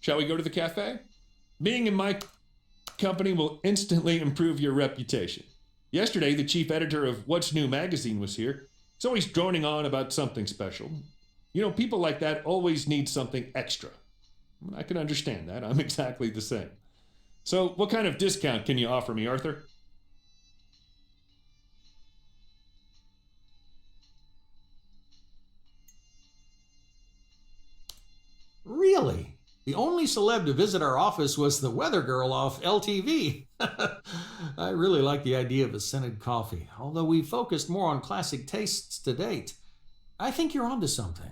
Shall we go to the cafe? Being in my company will instantly improve your reputation. Yesterday, the chief editor of What's New magazine was here. He's always droning on about something special. You know, people like that always need something extra. I can understand that. I'm exactly the same. So, what kind of discount can you offer me, Arthur? Really? The only celeb to visit our office was the weather girl off LTV. I really like the idea of a scented coffee, although we focused more on classic tastes to date. I think you're onto something.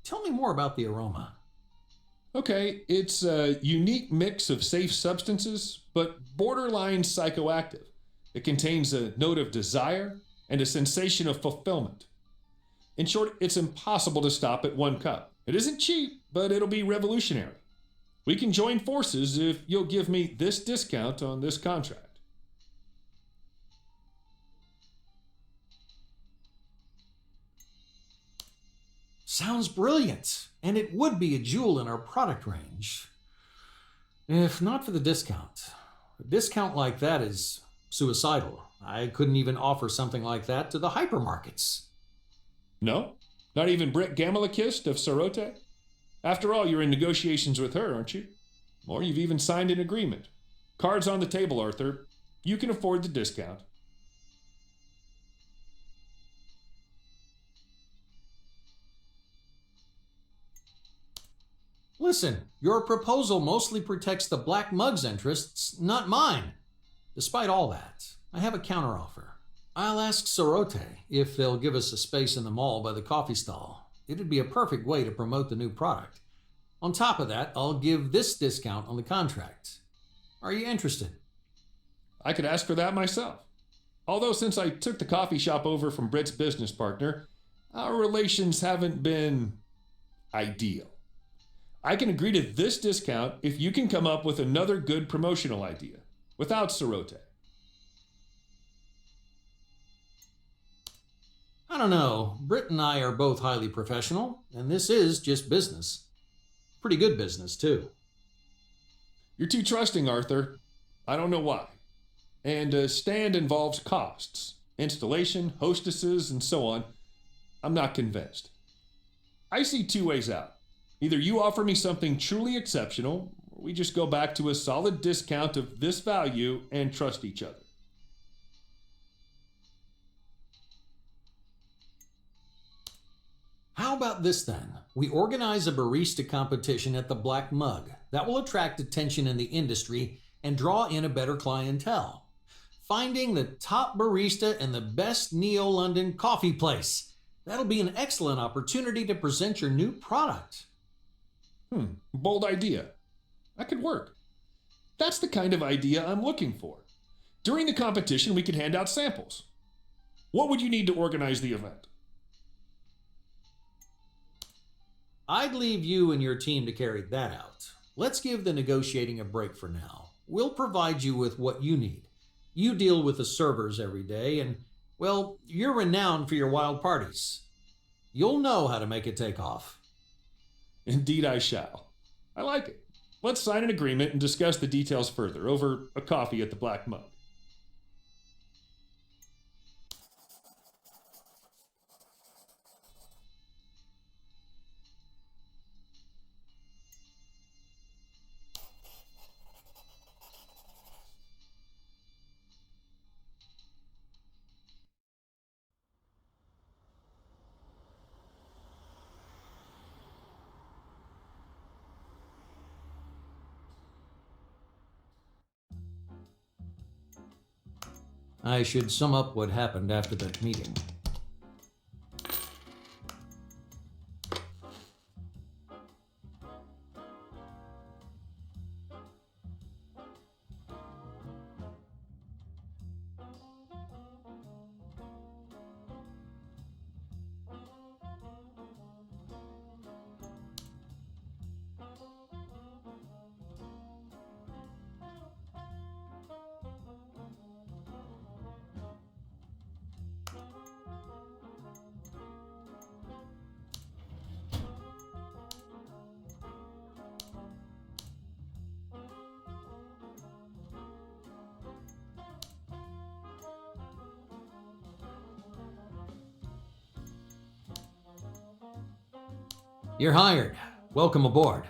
Tell me more about the aroma. Okay, it's a unique mix of safe substances, but borderline psychoactive. It contains a note of desire and a sensation of fulfillment. In short, it's impossible to stop at one cup. It isn't cheap, but it'll be revolutionary. We can join forces if you'll give me this discount on this contract. Sounds brilliant, and it would be a jewel in our product range. If not for the discount. A discount like that is suicidal. I couldn't even offer something like that to the hypermarkets. No? Not even Britt Gamalakist of Sorote? After all, you're in negotiations with her, aren't you? Or you've even signed an agreement. Cards on the table, Arthur. You can afford the discount. Listen, your proposal mostly protects the Black Mug's interests, not mine. Despite all that, I have a counteroffer. I'll ask Sorote if they'll give us a space in the mall by the coffee stall. It'd be a perfect way to promote the new product. On top of that, I'll give this discount on the contract. Are you interested? I could ask for that myself. Although since I took the coffee shop over from Britt's business partner, our relations haven't been ideal. I can agree to this discount if you can come up with another good promotional idea, without Sorote. I don't know. Britt and I are both highly professional, and this is just business. Pretty good business, too. You're too trusting, Arthur. I don't know why. And a stand involves costs, installation, hostesses, and so on. I'm not convinced. I see two ways out. Either you offer me something truly exceptional, or we just go back to a solid discount of this value and trust each other. How about this then? We organize a barista competition at the Black Mug. That will attract attention in the industry and draw in a better clientele. Finding the top barista in the best Neo-London coffee place. That'll be an excellent opportunity to present your new product. Bold idea. That could work. That's the kind of idea I'm looking for. During the competition, we could hand out samples. What would you need to organize the event? I'd leave you and your team to carry that out. Let's give the negotiating a break for now. We'll provide you with what you need. You deal with the servers every day, and, well, you're renowned for your wild parties. You'll know how to make it take off. Indeed I shall. I like it. Let's sign an agreement and discuss the details further over a coffee at the Black Mug. I should sum up what happened after that meeting. You're hired. Welcome aboard.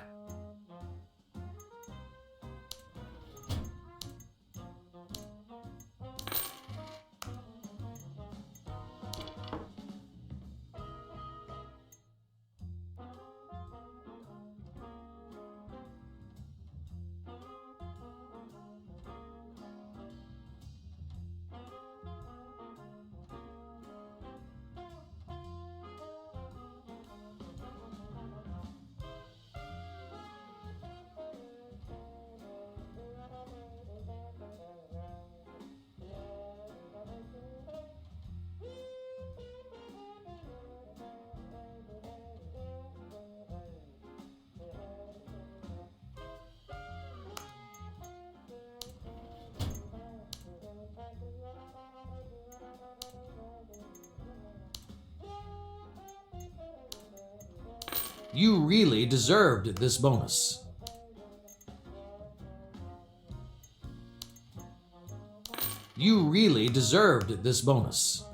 You really deserved this bonus. You really deserved this bonus.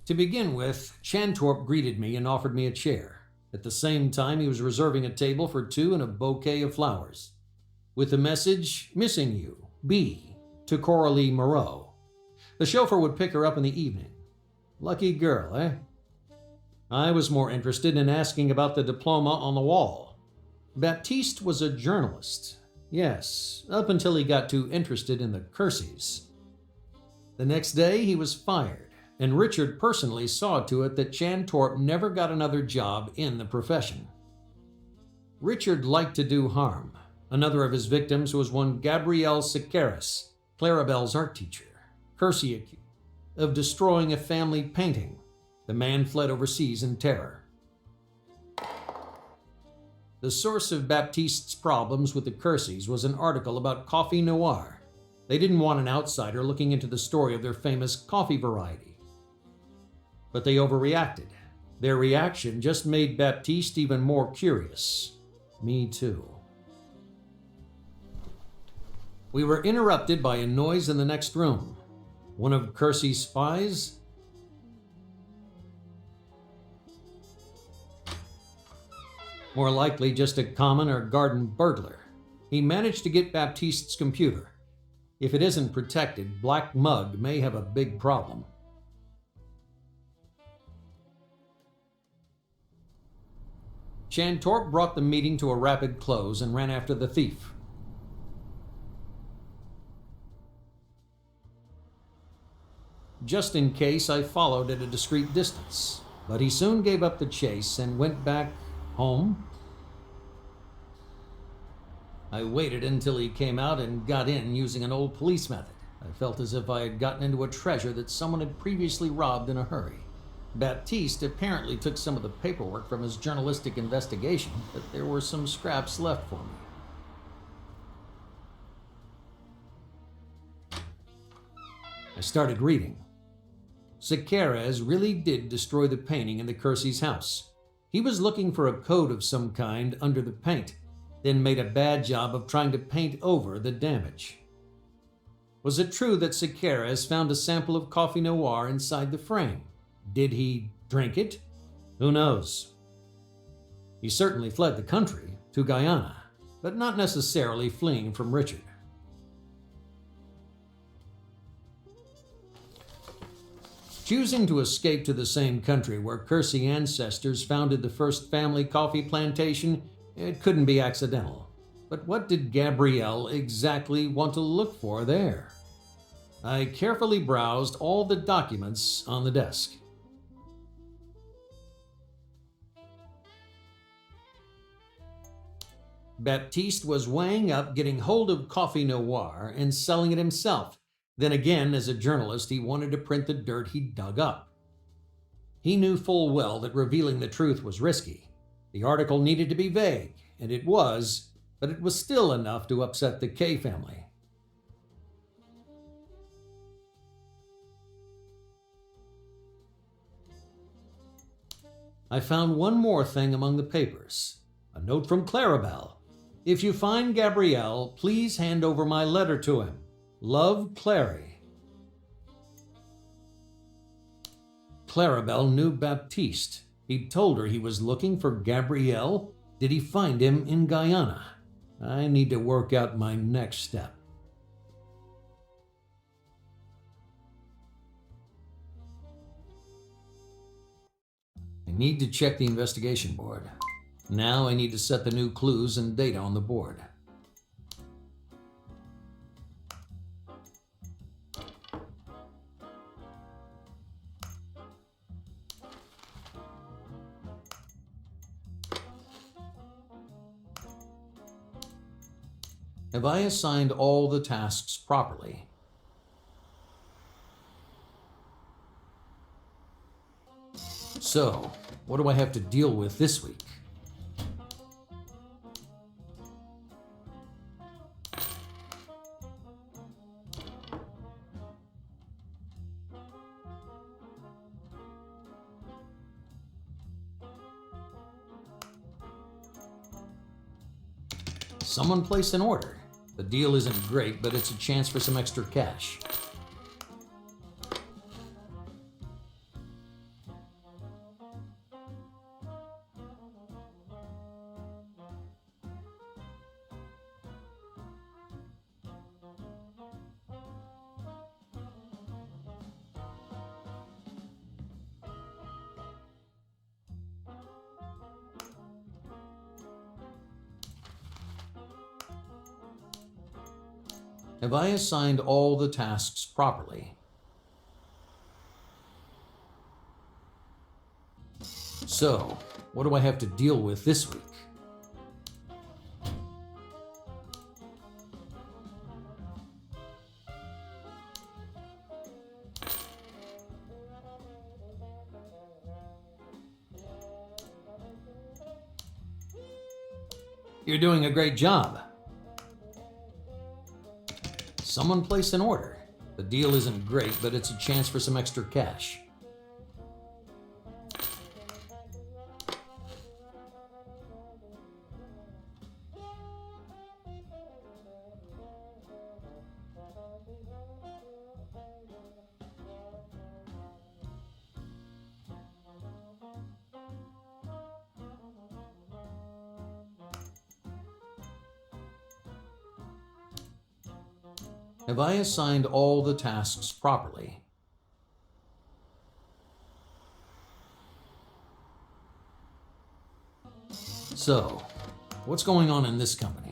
To begin with, Chantorp greeted me and offered me a chair. At the same time, he was reserving a table for two and a bouquet of flowers. With the message, "Missing you, B," to Coralie Moreau. The chauffeur would pick her up in the evening. Lucky girl, eh? I was more interested in asking about the diploma on the wall. Baptiste was a journalist. Yes, up until he got too interested in the Kerseys. The next day, he was fired, and Richard personally saw to it that Chantorp never got another job in the profession. Richard liked to do harm. Another of his victims was one Gabrielle Sequeira, Clarabelle's art teacher. Kersey accused of destroying a family painting. The man fled overseas in terror. The source of Baptiste's problems with the Kerseys was an article about coffee noir. They didn't want an outsider looking into the story of their famous coffee variety. But they overreacted. Their reaction just made Baptiste even more curious. Me too. We were interrupted by a noise in the next room. One of Kersey's spies? More likely just a common or garden burglar. He managed to get Baptiste's computer. If it isn't protected, Black Mug may have a big problem. Chantorp brought the meeting to a rapid close and ran after the thief. Just in case, I followed at a discreet distance, but he soon gave up the chase and went back home. I waited until he came out and got in using an old police method. I felt as if I had gotten into a treasure that someone had previously robbed in a hurry. Baptiste apparently took some of the paperwork from his journalistic investigation, but there were some scraps left for me. I started reading. Sequeira really did destroy the painting in the Kersey's house. He was looking for a coat of some kind under the paint, then made a bad job of trying to paint over the damage. Was it true that Sequeira found a sample of coffee noir inside the frame? Did he drink it? Who knows? He certainly fled the country, to Guyana, but not necessarily fleeing from Richard. Choosing to escape to the same country where Kersey ancestors founded the first family coffee plantation, it couldn't be accidental. But what did Gabrielle exactly want to look for there? I carefully browsed all the documents on the desk. Baptiste was weighing up getting hold of coffee noir and selling it himself. Then again, as a journalist, he wanted to print the dirt he dug up. He knew full well that revealing the truth was risky. The article needed to be vague, and it was, but it was still enough to upset the K family. I found one more thing among the papers. A note from Clarabelle. If you find Gabrielle, please hand over my letter to him. Love, Clary. Clarabelle knew Baptiste. He'd told her he was looking for Gabrielle. Did he find him in Guyana? I need to work out my next step. I need to check the investigation board. Now I need to set the new clues and data on the board. Have I assigned all the tasks properly? So, what do I have to deal with this week? Someone place an order. The deal isn't great, but it's a chance for some extra cash. Have I assigned all the tasks properly? So, what do I have to deal with this week? You're doing a great job. Someone place an order. The deal isn't great, but it's a chance for some extra cash. Have I assigned all the tasks properly? So, what's going on in this company?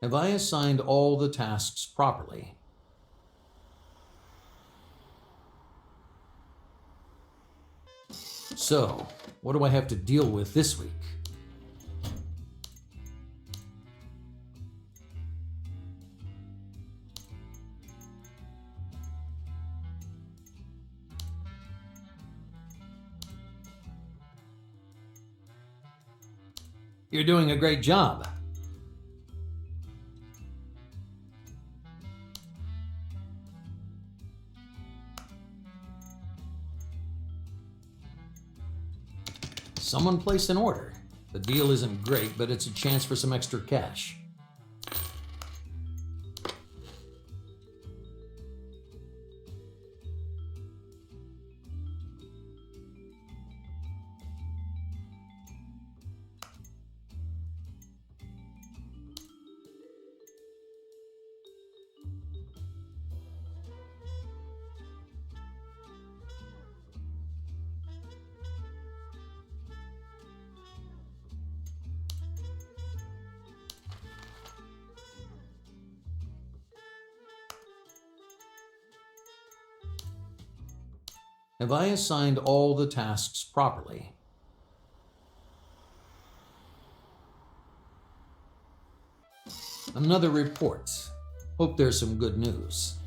Have I assigned all the tasks properly? So, what do I have to deal with this week? You're doing a great job. Someone place an order. The deal isn't great, but it's a chance for some extra cash. Have I assigned all the tasks properly? Another report. Hope there's some good news.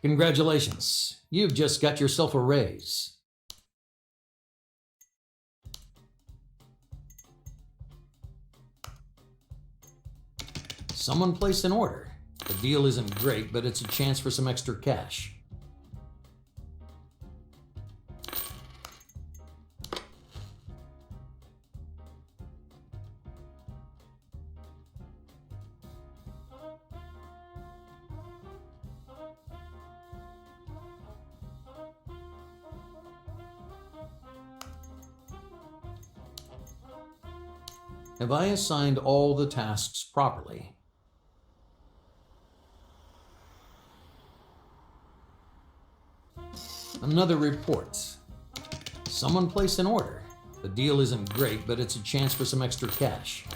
Congratulations. You've just got yourself a raise. Someone placed an order. The deal isn't great, but it's a chance for some extra cash. Have I assigned all the tasks properly? Another report. Someone placed an order. The deal isn't great, but it's a chance for some extra cash.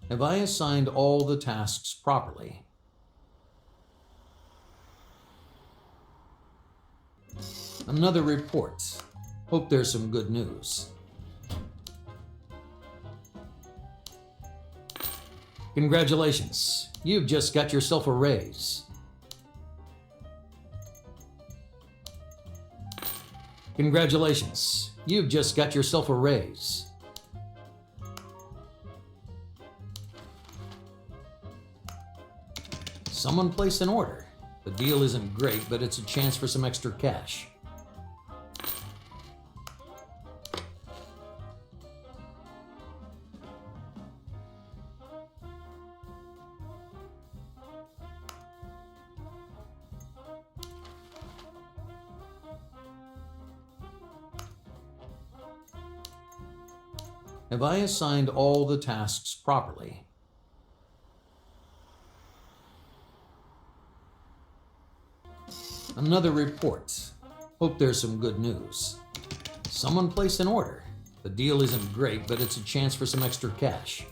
Have I assigned all the tasks properly? Another report. Hope there's some good news. Congratulations. You've just got yourself a raise. Congratulations. You've just got yourself a raise. Someone placed an order. The deal isn't great, but it's a chance for some extra cash. Have I assigned all the tasks properly? Another report. Hope there's some good news. Someone placed an order. The deal isn't great, but it's a chance for some extra cash.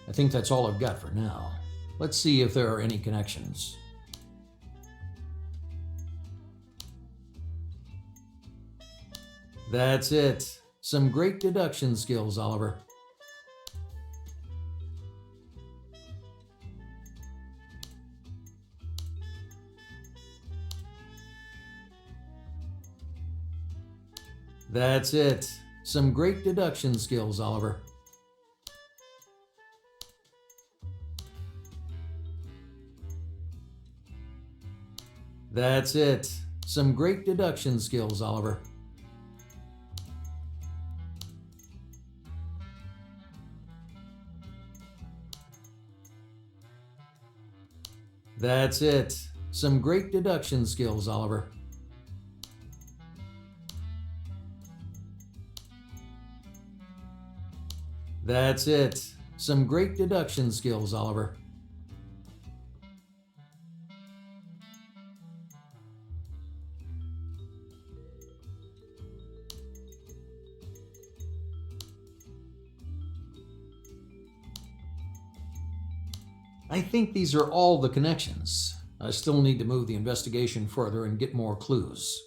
I think that's all I've got for now. Let's see if there are any connections. That's it. Some great deduction skills, Oliver. That's it. Some great deduction skills, Oliver. That's it. Some great deduction skills, Oliver. That's it. Some great deduction skills, Oliver. That's it. Some great deduction skills, Oliver. I think these are all the connections. I still need to move the investigation further and get more clues.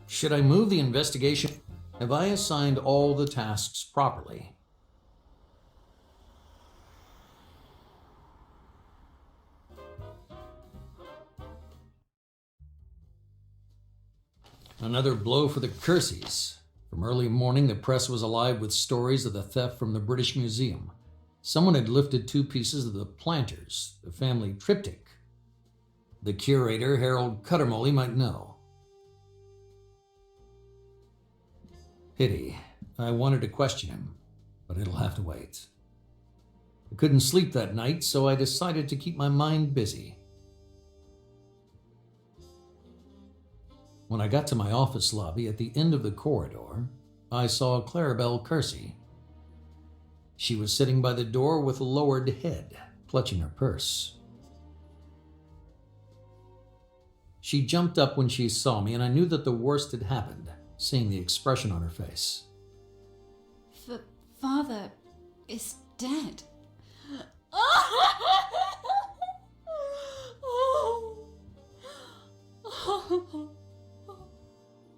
Should I move the investigation? Have I assigned all the tasks properly? Another blow for the Kerseys. From early morning, the press was alive with stories of the theft from the British Museum. Someone had lifted 2 pieces of the Planters, the family triptych. The curator, Harold Cuttermole, might know. Pity. I wanted to question him, but it'll have to wait. I couldn't sleep that night, so I decided to keep my mind busy. When I got to my office lobby at the end of the corridor, I saw Clarabelle Kersey. She was sitting by the door with lowered head, clutching her purse. She jumped up when she saw me, and I knew that the worst had happened, seeing the expression on her face. Father is dead.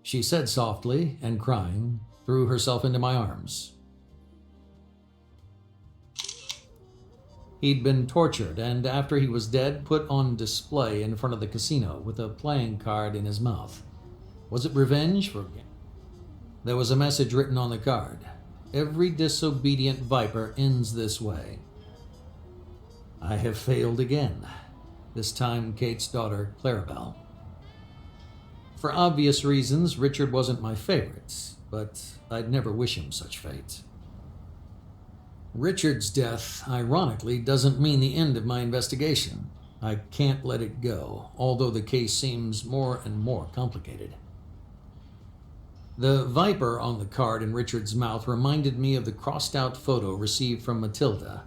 She said softly, and crying, threw herself into my arms. He'd been tortured, and after he was dead, put on display in front of the casino with a playing card in his mouth. Was it revenge for him? There was a message written on the card. Every disobedient viper ends this way. I have failed again. This time Kate's daughter, Clarabelle. For obvious reasons, Richard wasn't my favorite, but I'd never wish him such fate. Richard's death, ironically, doesn't mean the end of my investigation. I can't let it go, although the case seems more and more complicated. The viper on the card in Richard's mouth reminded me of the crossed-out photo received from Matilda.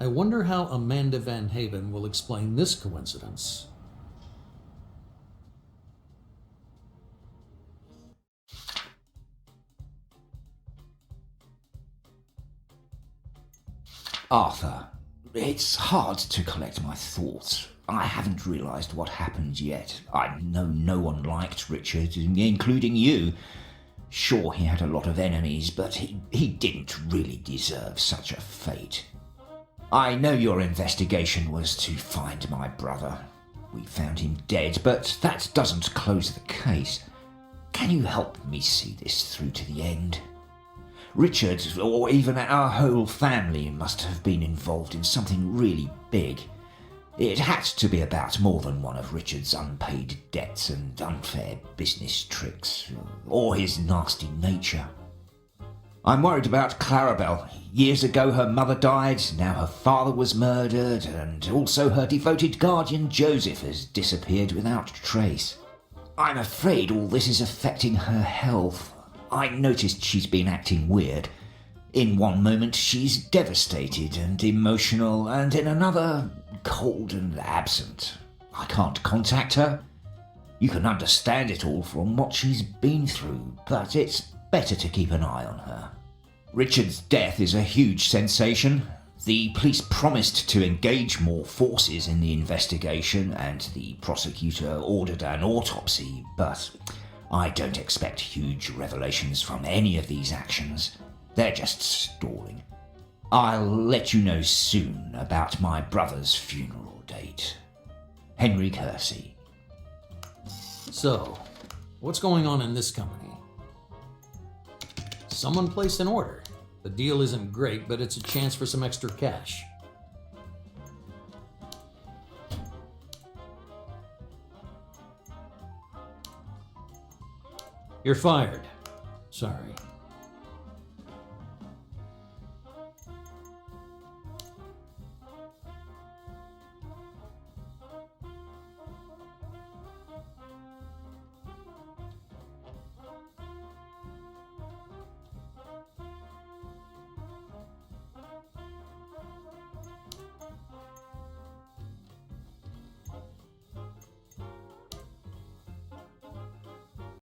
I wonder how Amanda Van Haven will explain this coincidence. Arthur, it's hard to collect my thoughts. I haven't realised what happened yet. I know no one liked Richard, including you. Sure, he had a lot of enemies, but he didn't really deserve such a fate. I know your investigation was to find my brother. We found him dead, but that doesn't close the case. Can you help me see this through to the end? Richard, or even our whole family, must have been involved in something really big. It had to be about more than one of Richard's unpaid debts and unfair business tricks, or his nasty nature. I'm worried about Clarabelle. Years ago her mother died, now her father was murdered, and also her devoted guardian Joseph has disappeared without trace. I'm afraid all this is affecting her health. I noticed she's been acting weird. In one moment she's devastated and emotional, and in another, cold and absent. I can't contact her. You can understand it all from what she's been through, but it's better to keep an eye on her. Richard's death is a huge sensation. The police promised to engage more forces in the investigation, and the prosecutor ordered an autopsy, but I don't expect huge revelations from any of these actions. They're just stalling. I'll let you know soon about my brother's funeral date. Henry Kersey. So, what's going on in this company? Someone placed an order. The deal isn't great, but it's a chance for some extra cash. You're fired. Sorry.